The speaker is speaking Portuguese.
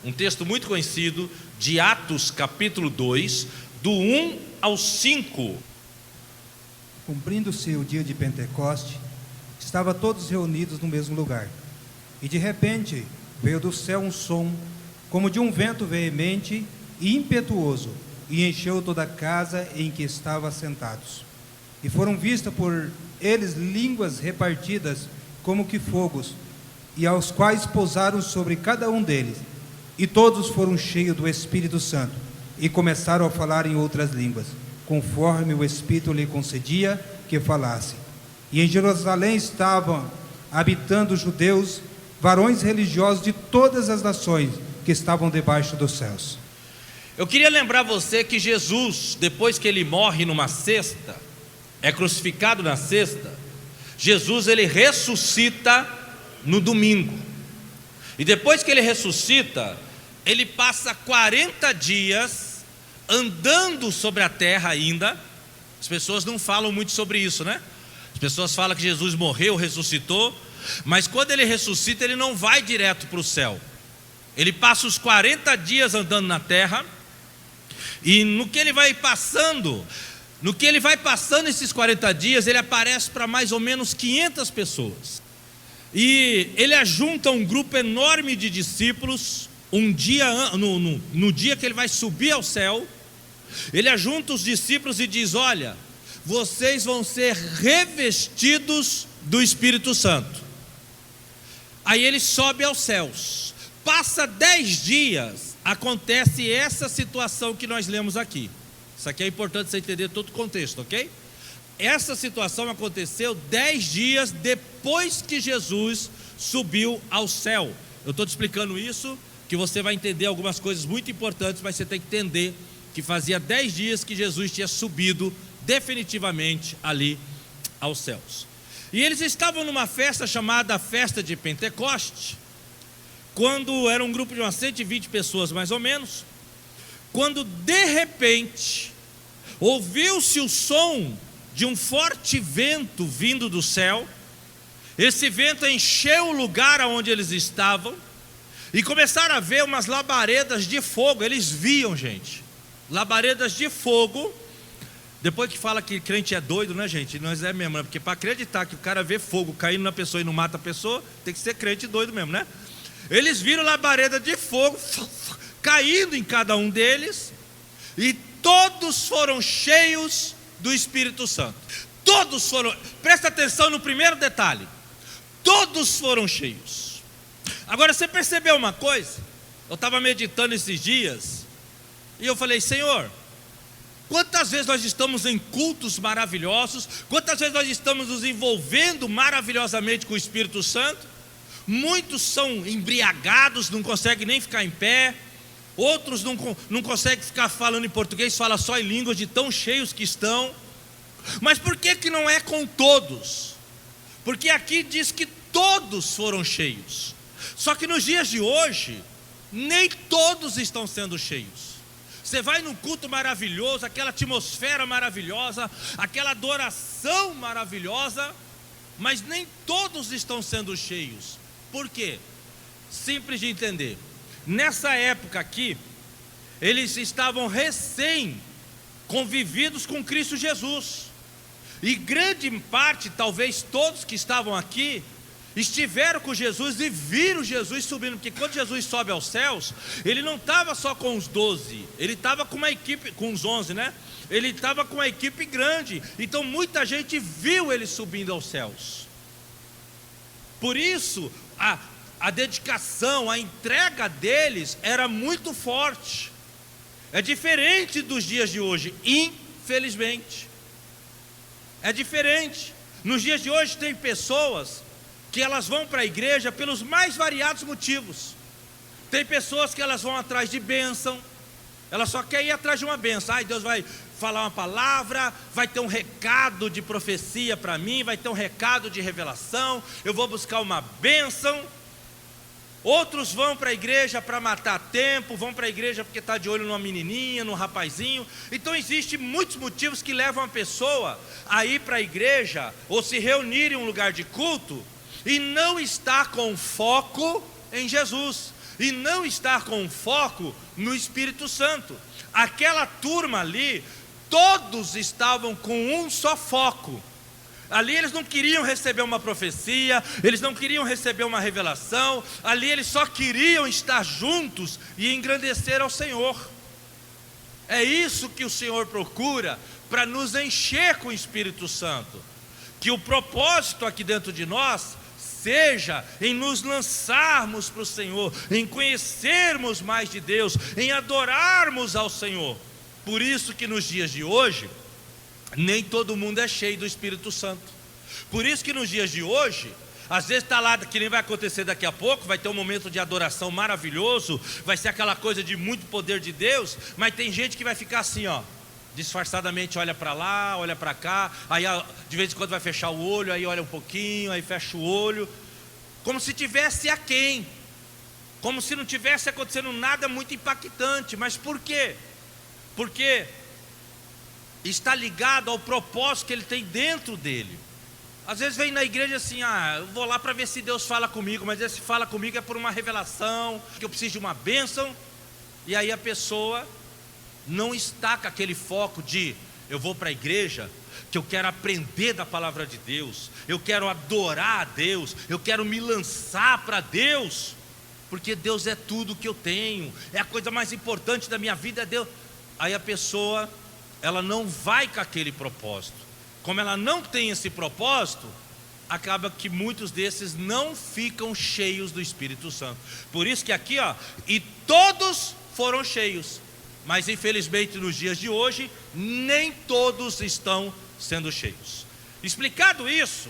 um texto muito conhecido de Atos capítulo 2, do 1 ao 5. Cumprindo-se o dia de Pentecoste, estavam todos reunidos no mesmo lugar. E de repente veio do céu um som, como de um vento veemente e impetuoso, e encheu toda a casa em que estavam assentados. E foram vistas por eles línguas repartidas como que fogos, e aos quais pousaram sobre cada um deles. E todos foram cheios do Espírito Santo, e começaram a falar em outras línguas, conforme o Espírito lhe concedia que falasse. E em Jerusalém estavam habitando judeus, varões religiosos de todas as nações que estavam debaixo dos céus. Eu queria lembrar você que Jesus, depois que ele morre numa sexta, é crucificado na sexta, Jesus ele ressuscita no domingo. E depois que ele ressuscita, ele passa 40 dias andando sobre a terra ainda. As pessoas não falam muito sobre isso, né? As pessoas falam que Jesus morreu, ressuscitou, mas quando ele ressuscita, ele não vai direto para o céu. Ele passa os 40 dias andando na terra, e no que ele vai passando esses 40 dias, ele aparece para mais ou menos 500 pessoas. E ele ajunta um grupo enorme de discípulos. Um dia, no dia que ele vai subir ao céu, ele ajunta os discípulos e diz: olha, vocês vão ser revestidos do Espírito Santo. Aí ele sobe aos céus. Passa 10 dias, acontece essa situação que nós lemos aqui. Isso aqui é importante você entender todo o contexto, ok? Essa situação aconteceu 10 dias depois que Jesus subiu ao céu. Eu estou te explicando isso, que você vai entender algumas coisas muito importantes, mas você tem que entender que fazia 10 dias que Jesus tinha subido definitivamente ali aos céus. E eles estavam numa festa chamada Festa de Pentecoste, quando era um grupo de umas 120 pessoas mais ou menos, quando de repente ouviu-se o som de um forte vento vindo do céu. Esse vento encheu o lugar onde eles estavam, e começaram a ver umas labaredas de fogo. Eles viam, gente, labaredas de fogo. Depois que fala que crente é doido, né, gente? Nós é mesmo, né? Porque para acreditar que o cara vê fogo caindo na pessoa e não mata a pessoa, tem que ser crente doido mesmo, né? Eles viram labareda de fogo caindo em cada um deles, e todos foram cheios do Espírito Santo. Todos foram, presta atenção no primeiro detalhe, todos foram cheios. Agora você percebeu uma coisa? Eu estava meditando esses dias, e eu falei: Senhor, quantas vezes nós estamos em cultos maravilhosos, quantas vezes nós estamos nos envolvendo maravilhosamente com o Espírito Santo. Muitos são embriagados, não conseguem nem ficar em pé. Outros não conseguem ficar falando em português, falam só em línguas de tão cheios que estão. Mas por que não é com todos? Porque aqui diz que todos foram cheios. Só que nos dias de hoje, nem todos estão sendo cheios. Você vai num culto maravilhoso, aquela atmosfera maravilhosa, aquela adoração maravilhosa, mas nem todos estão sendo cheios. Por quê? Simples de entender. Nessa época aqui, eles estavam recém convividos com Cristo Jesus, e grande parte, talvez todos que estavam aqui, estiveram com Jesus e viram Jesus subindo. Porque quando Jesus sobe aos céus, ele não estava só com os 12, ele estava com uma equipe, com os 11, né? Ele estava com uma equipe grande. Então muita gente viu ele subindo aos céus. Por isso a dedicação, a entrega deles era muito forte. É diferente dos dias de hoje, infelizmente. É diferente. Nos dias de hoje tem pessoas que elas vão para a igreja pelos mais variados motivos. Tem pessoas que elas vão atrás de bênção, ela só quer ir atrás de uma bênção. Ai, Deus vai falar uma palavra, vai ter um recado de profecia para mim, vai ter um recado de revelação, eu vou buscar uma bênção. Outros vão para a igreja para matar tempo, vão para a igreja porque está de olho numa menininha, num rapazinho. Então existem muitos motivos que levam a pessoa a ir para a igreja ou se reunir em um lugar de culto e não estar com foco em Jesus, e não estar com foco no Espírito Santo. Aquela turma ali, todos estavam com um só foco. Ali eles não queriam receber uma profecia, eles não queriam receber uma revelação, ali eles só queriam estar juntos e engrandecer ao Senhor. É isso que o Senhor procura para nos encher com o Espírito Santo. Que o propósito aqui dentro de nós seja em nos lançarmos para o Senhor, em conhecermos mais de Deus, em adorarmos ao Senhor. Por isso que nos dias de hoje, nem todo mundo é cheio do Espírito Santo. Por isso que nos dias de hoje, às vezes está lá, que nem vai acontecer daqui a pouco, vai ter um momento de adoração maravilhoso, vai ser aquela coisa de muito poder de Deus, mas tem gente que vai ficar assim, ó, disfarçadamente olha para lá, olha para cá, aí de vez em quando vai fechar o olho, aí olha um pouquinho, aí fecha o olho, como se tivesse aquém, como se não tivesse acontecendo nada muito impactante. Mas por quê? Porque está ligado ao propósito que ele tem dentro dele. Às vezes vem na igreja assim, eu vou lá para ver se Deus fala comigo, mas esse fala comigo é por uma revelação, que eu preciso de uma bênção, e aí a pessoa não está com aquele foco de, eu vou para a igreja, que eu quero aprender da palavra de Deus, eu quero adorar a Deus, eu quero me lançar para Deus, porque Deus é tudo que eu tenho, é a coisa mais importante da minha vida, é Deus. Aí a pessoa, ela não vai com aquele propósito. Como ela não tem esse propósito, acaba que muitos desses não ficam cheios do Espírito Santo. Por isso que aqui, e todos foram cheios, mas infelizmente nos dias de hoje, nem todos estão sendo cheios. Explicado isso,